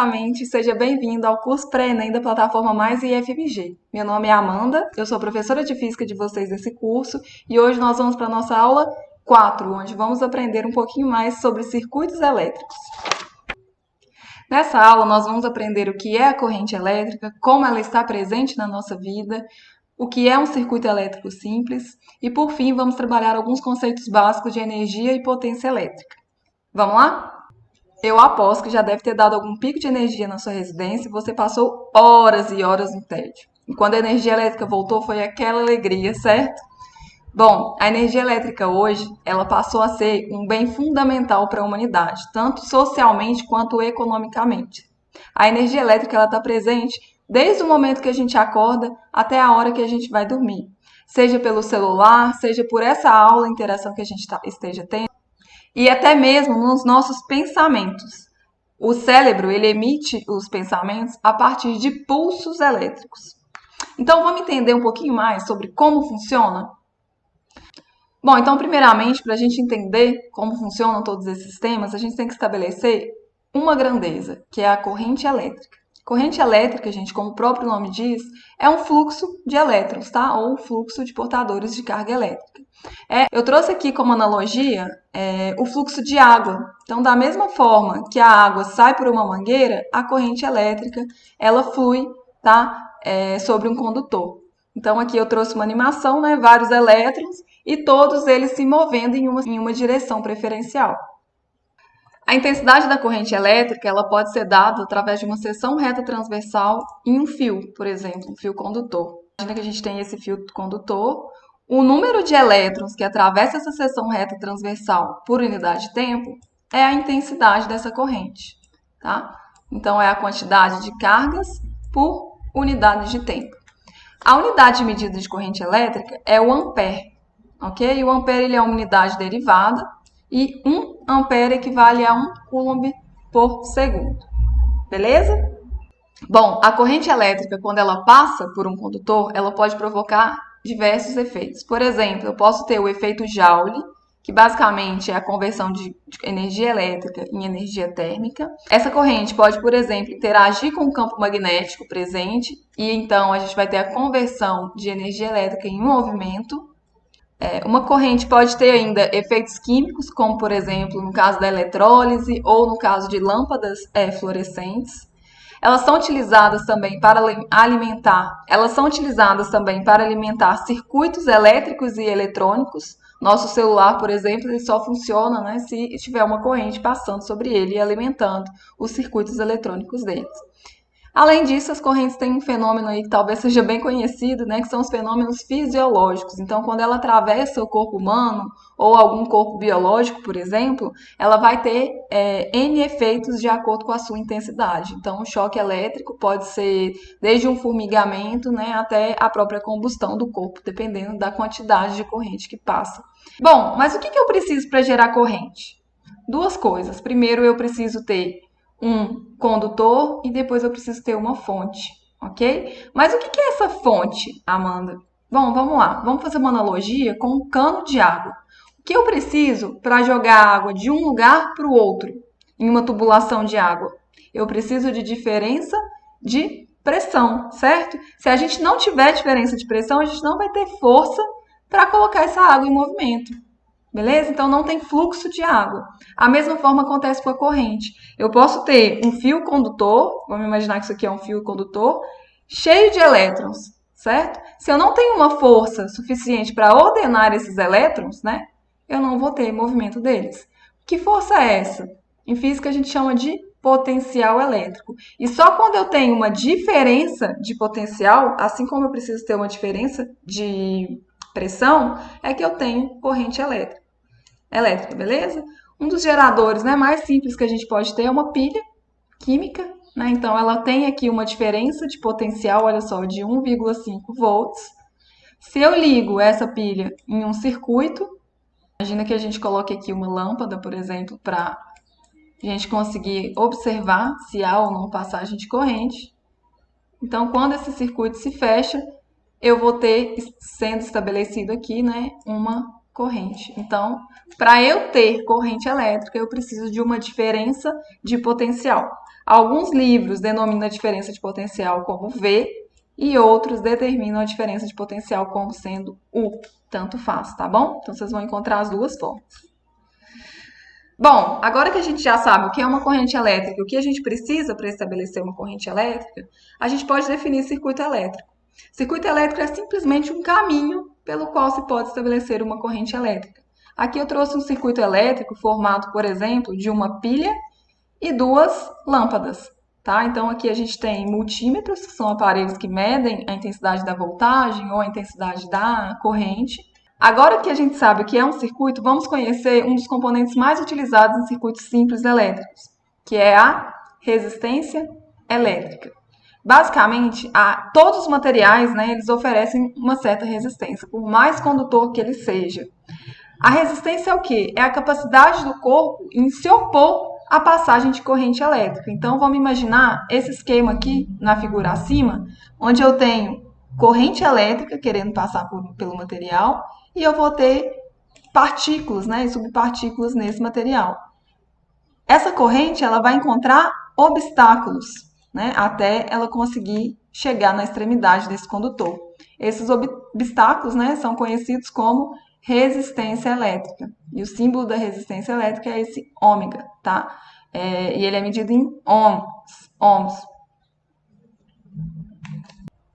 primeiramente, seja bem-vindo ao curso pré-ENEM da plataforma Mais IFMG. Meu nome é Amanda, eu sou professora de Física de vocês nesse curso e hoje nós vamos para a nossa aula 4, onde vamos aprender um pouquinho mais sobre circuitos elétricos. Nessa aula, nós vamos aprender o que é a corrente elétrica, como ela está presente na nossa vida, o que é um circuito elétrico simples e, por fim, vamos trabalhar alguns conceitos básicos de energia e potência elétrica. Vamos lá? Eu aposto que já deve ter dado algum pico de energia na sua residência e você passou horas e horas no tédio. E quando a energia elétrica voltou, foi aquela alegria, certo? Bom, a energia elétrica hoje, ela passou a ser um bem fundamental para a humanidade, tanto socialmente quanto economicamente. A energia elétrica ela está presente desde o momento que a gente acorda até a hora que a gente vai dormir. Seja pelo celular, seja por essa aula, interação que a gente esteja tendo, e até mesmo nos nossos pensamentos. O cérebro, ele emite os pensamentos a partir de pulsos elétricos. Então, vamos entender um pouquinho mais sobre como funciona? Bom, então, primeiramente, para a gente entender como funcionam todos esses temas, a gente tem que estabelecer uma grandeza, que é a corrente elétrica. Corrente elétrica, gente, como o próprio nome diz, é um fluxo de elétrons, tá? Ou um fluxo de portadores de carga elétrica. Eu trouxe aqui como analogia o fluxo de água. Então, da mesma forma que a água sai por uma mangueira, a corrente elétrica, ela flui, tá? Sobre um condutor. Então, aqui eu trouxe uma animação, né? Vários elétrons e todos eles se movendo em uma direção preferencial. A intensidade da corrente elétrica ela pode ser dada através de uma seção reta transversal em um fio, por exemplo, um fio condutor. Imagina que a gente tem esse fio condutor. O número de elétrons que atravessa essa seção reta transversal por unidade de tempo é a intensidade dessa corrente, tá? Então, é a quantidade de cargas por unidade de tempo. A unidade de medida de corrente elétrica é o ampere, ok? O ampere ele é uma unidade derivada e 1 ampere equivale a 1 coulomb por segundo, beleza? Bom, a corrente elétrica, quando ela passa por um condutor, ela pode provocar diversos efeitos. Por exemplo, eu posso ter o efeito Joule, que basicamente é a conversão de energia elétrica em energia térmica. Essa corrente pode, por exemplo, interagir com o campo magnético presente e então a gente vai ter a conversão de energia elétrica em movimento. Uma corrente pode ter ainda efeitos químicos, como por exemplo no caso da eletrólise ou no caso de lâmpadas fluorescentes. Elas são utilizadas também para alimentar circuitos elétricos e eletrônicos. Nosso celular, por exemplo, ele só funciona, né, se tiver uma corrente passando sobre ele e alimentando os circuitos eletrônicos deles. Além disso, as correntes têm um fenômeno aí que talvez seja bem conhecido, né, que são os fenômenos fisiológicos. Então, quando ela atravessa o corpo humano ou algum corpo biológico, por exemplo, ela vai ter N efeitos de acordo com a sua intensidade. Então, o choque elétrico pode ser desde um formigamento, né, até a própria combustão do corpo, dependendo da quantidade de corrente que passa. Bom, mas o que eu preciso para gerar corrente? Duas coisas. Primeiro, eu preciso ter um condutor e depois eu preciso ter uma fonte, ok? Mas o que é essa fonte, Amanda? Bom, vamos lá. Vamos fazer uma analogia com um cano de água. O que eu preciso para jogar água de um lugar para o outro em uma tubulação de água? Eu preciso de diferença de pressão, certo? Se a gente não tiver diferença de pressão, a gente não vai ter força para colocar essa água em movimento. Beleza? Então, não tem fluxo de água. A mesma forma acontece com a corrente. Eu posso ter um fio condutor, vamos imaginar que isso aqui é um fio condutor, cheio de elétrons, certo? Se eu não tenho uma força suficiente para ordenar esses elétrons, né, eu não vou ter movimento deles. Que força é essa? Em física, a gente chama de potencial elétrico. E só quando eu tenho uma diferença de potencial, assim como eu preciso ter uma diferença de pressão, é que eu tenho corrente elétrica, beleza? Um dos geradores, né, mais simples que a gente pode ter é uma pilha química, né? Então, ela tem aqui uma diferença de potencial, olha só, de 1,5 volts. Se eu ligo essa pilha em um circuito, imagina que a gente coloque aqui uma lâmpada, por exemplo, para a gente conseguir observar se há ou não passagem de corrente. Então, quando esse circuito se fecha, eu vou ter sendo estabelecido aqui, né, uma corrente. Então, para eu ter corrente elétrica, eu preciso de uma diferença de potencial. Alguns livros denominam a diferença de potencial como V e outros determinam a diferença de potencial como sendo U. Tanto faz, tá bom? Então, vocês vão encontrar as duas formas. Bom, agora que a gente já sabe o que é uma corrente elétrica e o que a gente precisa para estabelecer uma corrente elétrica, a gente pode definir circuito elétrico. Circuito elétrico é simplesmente um caminho pelo qual se pode estabelecer uma corrente elétrica. Aqui eu trouxe um circuito elétrico formado, por exemplo, de uma pilha e duas lâmpadas. Tá? Então aqui a gente tem multímetros, que são aparelhos que medem a intensidade da voltagem ou a intensidade da corrente. Agora que a gente sabe o que é um circuito, vamos conhecer um dos componentes mais utilizados em circuitos simples elétricos, que é a resistência elétrica. Basicamente, todos os materiais, né, eles oferecem uma certa resistência, por mais condutor que ele seja. A resistência é o quê? É a capacidade do corpo em se opor à passagem de corrente elétrica. Então, vamos imaginar esse esquema aqui, na figura acima, onde eu tenho corrente elétrica querendo passar pelo material e eu vou ter partículas, né, e subpartículas nesse material. Essa corrente ela vai encontrar obstáculos, né, até ela conseguir chegar na extremidade desse condutor. Esses obstáculos, né, são conhecidos como resistência elétrica. E o símbolo da resistência elétrica é esse ômega, tá? E ele é medido em ohms.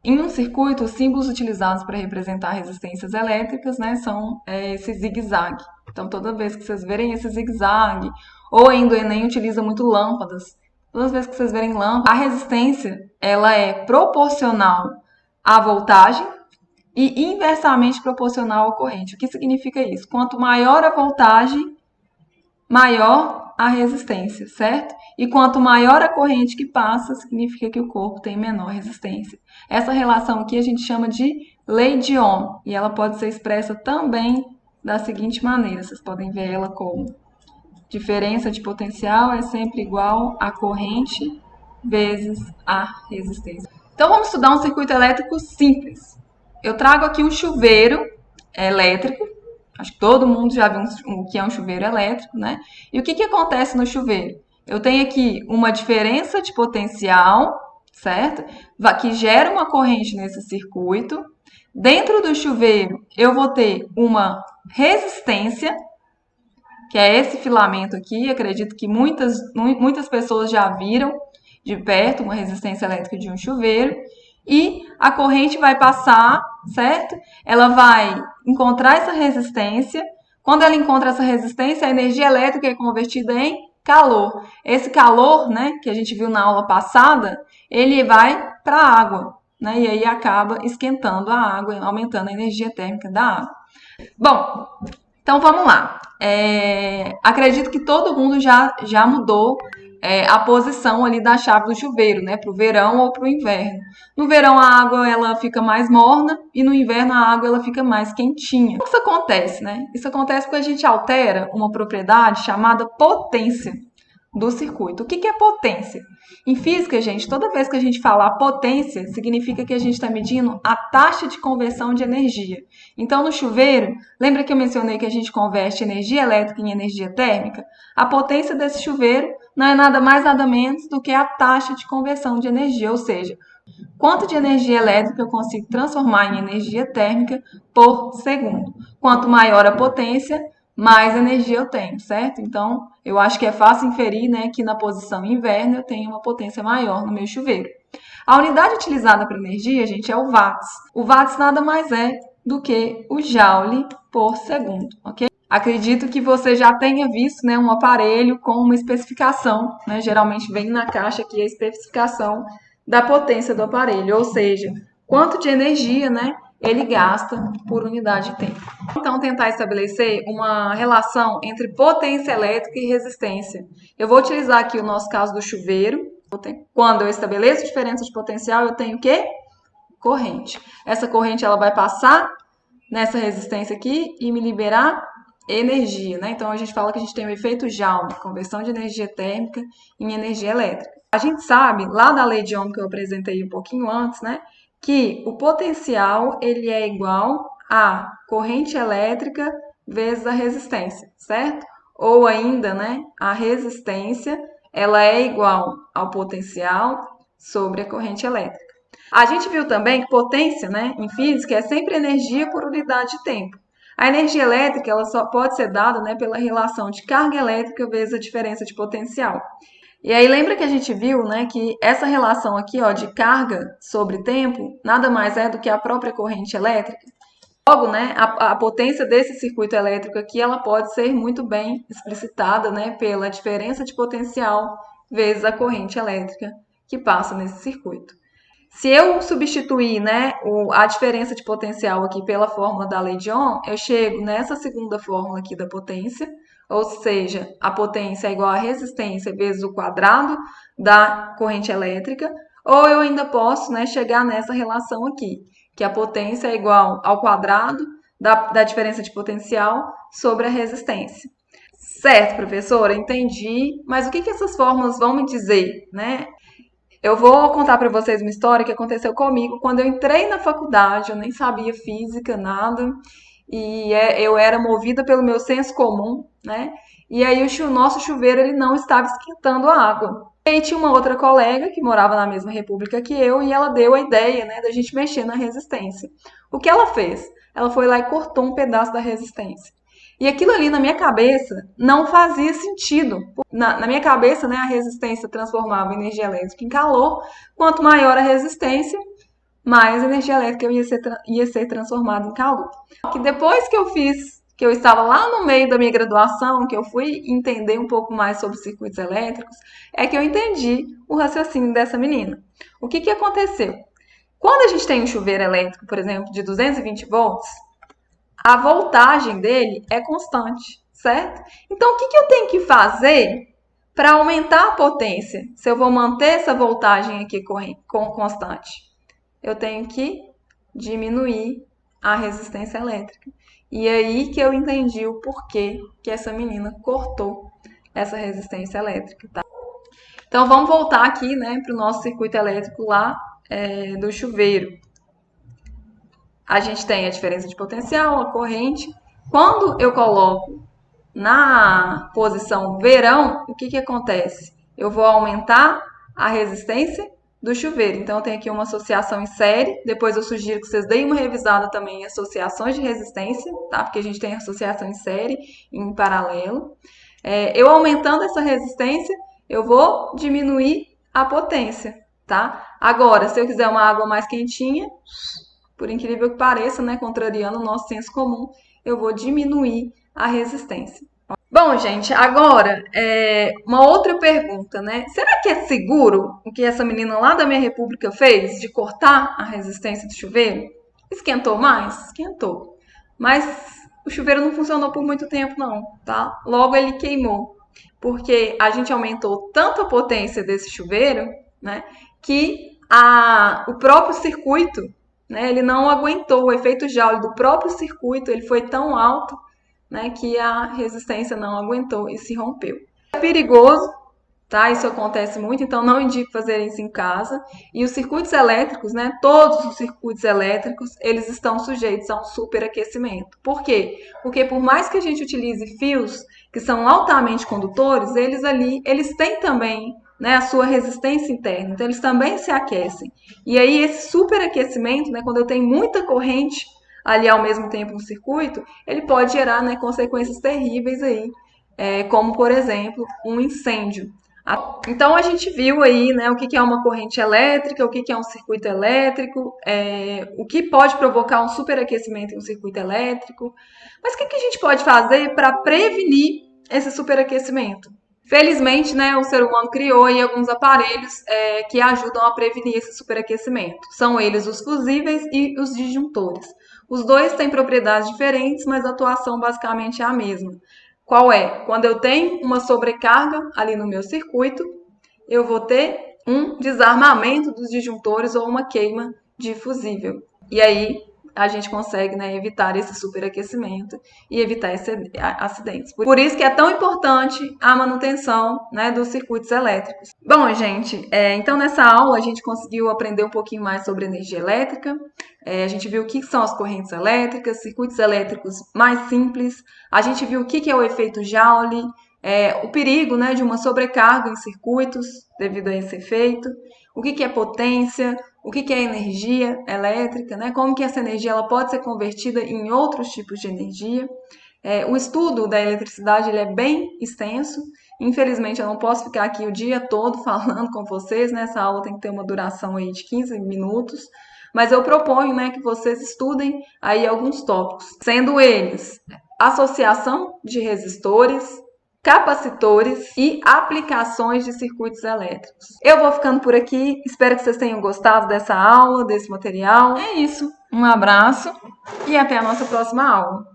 Em um circuito, os símbolos utilizados para representar resistências elétricas, né, são esse zigue-zague. Então, toda vez que vocês verem esse zigue-zague, ou ainda o Enem utiliza muito lâmpadas, todas as vezes que vocês verem lâmpada, a resistência ela é proporcional à voltagem e inversamente proporcional à corrente. O que significa isso? Quanto maior a voltagem, maior a resistência, certo? E quanto maior a corrente que passa, significa que o corpo tem menor resistência. Essa relação aqui a gente chama de lei de Ohm, e ela pode ser expressa também da seguinte maneira, vocês podem ver ela como diferença de potencial é sempre igual a corrente vezes a resistência. Então vamos estudar um circuito elétrico simples. Eu trago aqui um chuveiro elétrico. Acho que todo mundo já viu o que é um chuveiro elétrico, né? E o que acontece no chuveiro? Eu tenho aqui uma diferença de potencial, certo? Que gera uma corrente nesse circuito. Dentro do chuveiro, eu vou ter uma resistência, que é esse filamento aqui. Acredito que muitas pessoas já viram de perto uma resistência elétrica de um chuveiro. E a corrente vai passar, certo? Ela vai encontrar essa resistência. Quando ela encontra essa resistência, a energia elétrica é convertida em calor. Esse calor, né, que a gente viu na aula passada, ele vai para a água, né? E aí acaba esquentando a água, aumentando a energia térmica da água. Bom, então vamos lá. Acredito que todo mundo já mudou a posição ali da chave do chuveiro, né, para o verão ou para o inverno. No verão a água ela fica mais morna e no inverno a água ela fica mais quentinha. Isso acontece, né? Isso acontece porque a gente altera uma propriedade chamada potência do circuito. O que é potência? Em física, gente, toda vez que a gente falar potência, significa que a gente está medindo a taxa de conversão de energia. Então, no chuveiro, lembra que eu mencionei que a gente converte energia elétrica em energia térmica? A potência desse chuveiro não é nada mais, nada menos do que a taxa de conversão de energia, ou seja, quanto de energia elétrica eu consigo transformar em energia térmica por segundo. Quanto maior a potência, mais energia eu tenho, certo? Então, eu acho que é fácil inferir, né, que na posição inverno eu tenho uma potência maior no meu chuveiro. A unidade utilizada para energia, gente, é o watts. O watts nada mais é do que o joule por segundo, ok? Acredito que você já tenha visto, né, um aparelho com uma especificação, né? Geralmente vem na caixa aqui a especificação da potência do aparelho, ou seja, quanto de energia, né, ele gasta por unidade de tempo. Então, tentar estabelecer uma relação entre potência elétrica e resistência. Eu vou utilizar aqui o nosso caso do chuveiro. Quando eu estabeleço diferença de potencial, eu tenho o quê? Corrente. Essa corrente ela vai passar nessa resistência aqui e me liberar energia, né? Então, a gente fala que a gente tem o efeito Joule, conversão de energia térmica em energia elétrica. A gente sabe, lá da lei de Ohm que eu apresentei um pouquinho antes, né, que o potencial ele é igual a corrente elétrica vezes a resistência, certo? Ou ainda, né, a resistência, ela é igual ao potencial sobre a corrente elétrica. A gente viu também que potência, né, em física, é sempre energia por unidade de tempo. A energia elétrica ela só pode ser dada, né, pela relação de carga elétrica vezes a diferença de potencial. E aí lembra que a gente viu, né, que essa relação aqui, ó, de carga sobre tempo, nada mais é do que a própria corrente elétrica. Logo, né, a potência desse circuito elétrico aqui, ela pode ser muito bem explicitada, né, pela diferença de potencial vezes a corrente elétrica que passa nesse circuito. Se eu substituir, né, a diferença de potencial aqui pela fórmula da lei de Ohm, eu chego nessa segunda fórmula aqui da potência, ou seja, a potência é igual a resistência vezes o quadrado da corrente elétrica, ou eu ainda posso, né, chegar nessa relação aqui, que a potência é igual ao quadrado da diferença de potencial sobre a resistência. Certo, professora, entendi, mas o que essas fórmulas vão me dizer, né? Eu vou contar para vocês uma história que aconteceu comigo quando eu entrei na faculdade, eu nem sabia física, nada, e eu era movida pelo meu senso comum, né? E aí o nosso chuveiro ele não estava esquentando a água. E aí tinha uma outra colega que morava na mesma república que eu e ela deu a ideia, né, da gente mexer na resistência. O que ela fez? Ela foi lá e cortou um pedaço da resistência. E aquilo ali na minha cabeça não fazia sentido. Na minha cabeça, né, a resistência transformava energia elétrica em calor. Quanto maior a resistência, mais energia elétrica ia ser transformada em calor. Que depois que eu fiz, que eu estava lá no meio da minha graduação, que eu fui entender um pouco mais sobre circuitos elétricos, é que eu entendi o raciocínio dessa menina. O que aconteceu? Quando a gente tem um chuveiro elétrico, por exemplo, de 220 volts, a voltagem dele é constante, certo? Então, o que eu tenho que fazer para aumentar a potência? Se eu vou manter essa voltagem aqui constante, eu tenho que diminuir a resistência elétrica. E aí que eu entendi o porquê que essa menina cortou essa resistência elétrica, tá? Então, vamos voltar aqui, né, para o nosso circuito elétrico lá do chuveiro. A gente tem a diferença de potencial, a corrente. Quando eu coloco na posição verão, o que acontece? Eu vou aumentar a resistência do chuveiro. Então, eu tenho aqui uma associação em série. Depois eu sugiro que vocês deem uma revisada também em associações de resistência, tá? Porque a gente tem associação em série e em paralelo. Eu aumentando essa resistência, eu vou diminuir a potência, tá? Agora, se eu quiser uma água mais quentinha, por incrível que pareça, né, contrariando o nosso senso comum, eu vou diminuir a resistência. Bom, gente, agora uma outra pergunta, né? Será que é seguro o que essa menina lá da minha república fez de cortar a resistência do chuveiro? Esquentou mais? Esquentou. Mas o chuveiro não funcionou por muito tempo, não, tá? Logo ele queimou. Porque a gente aumentou tanto a potência desse chuveiro, né, que o próprio circuito, né, ele não aguentou o efeito Joule do próprio circuito, ele foi tão alto, né, que a resistência não aguentou e se rompeu. É perigoso, tá? Isso acontece muito, então não indico fazer isso em casa. E os circuitos elétricos, né, todos os circuitos elétricos, eles estão sujeitos a um superaquecimento. Por quê? Porque por mais que a gente utilize fios que são altamente condutores, eles têm também, né, a sua resistência interna, então eles também se aquecem. E aí esse superaquecimento, né, quando eu tenho muita corrente ali ao mesmo tempo no circuito, ele pode gerar, né, consequências terríveis aí, como por exemplo um incêndio. Então a gente viu aí, né, o que é uma corrente elétrica, o que é um circuito elétrico, o que pode provocar um superaquecimento em um circuito elétrico. Mas o que a gente pode fazer para prevenir esse superaquecimento? Felizmente, né, o ser humano criou aí alguns aparelhos que ajudam a prevenir esse superaquecimento. São eles os fusíveis e os disjuntores. Os dois têm propriedades diferentes, mas a atuação basicamente é a mesma. Qual é? Quando eu tenho uma sobrecarga ali no meu circuito, eu vou ter um desarmamento dos disjuntores ou uma queima de fusível. E aí, a gente consegue, né, evitar esse superaquecimento e evitar acidentes. Por isso que é tão importante a manutenção, né, dos circuitos elétricos. Bom, gente, então nessa aula a gente conseguiu aprender um pouquinho mais sobre energia elétrica. A gente viu o que são as correntes elétricas, circuitos elétricos mais simples. A gente viu o que é o efeito Joule, o perigo, né, de uma sobrecarga em circuitos devido a esse efeito. O que é potência, o que é energia elétrica, né? Como que essa energia ela pode ser convertida em outros tipos de energia. O estudo da eletricidade ele é bem extenso. Infelizmente, eu não posso ficar aqui o dia todo falando com vocês, né? Essa aula tem que ter uma duração aí de 15 minutos. Mas eu proponho, né, que vocês estudem aí alguns tópicos, sendo eles associação de resistores, capacitores e aplicações de circuitos elétricos. Eu vou ficando por aqui, espero que vocês tenham gostado dessa aula, desse material. É isso, um abraço e até a nossa próxima aula.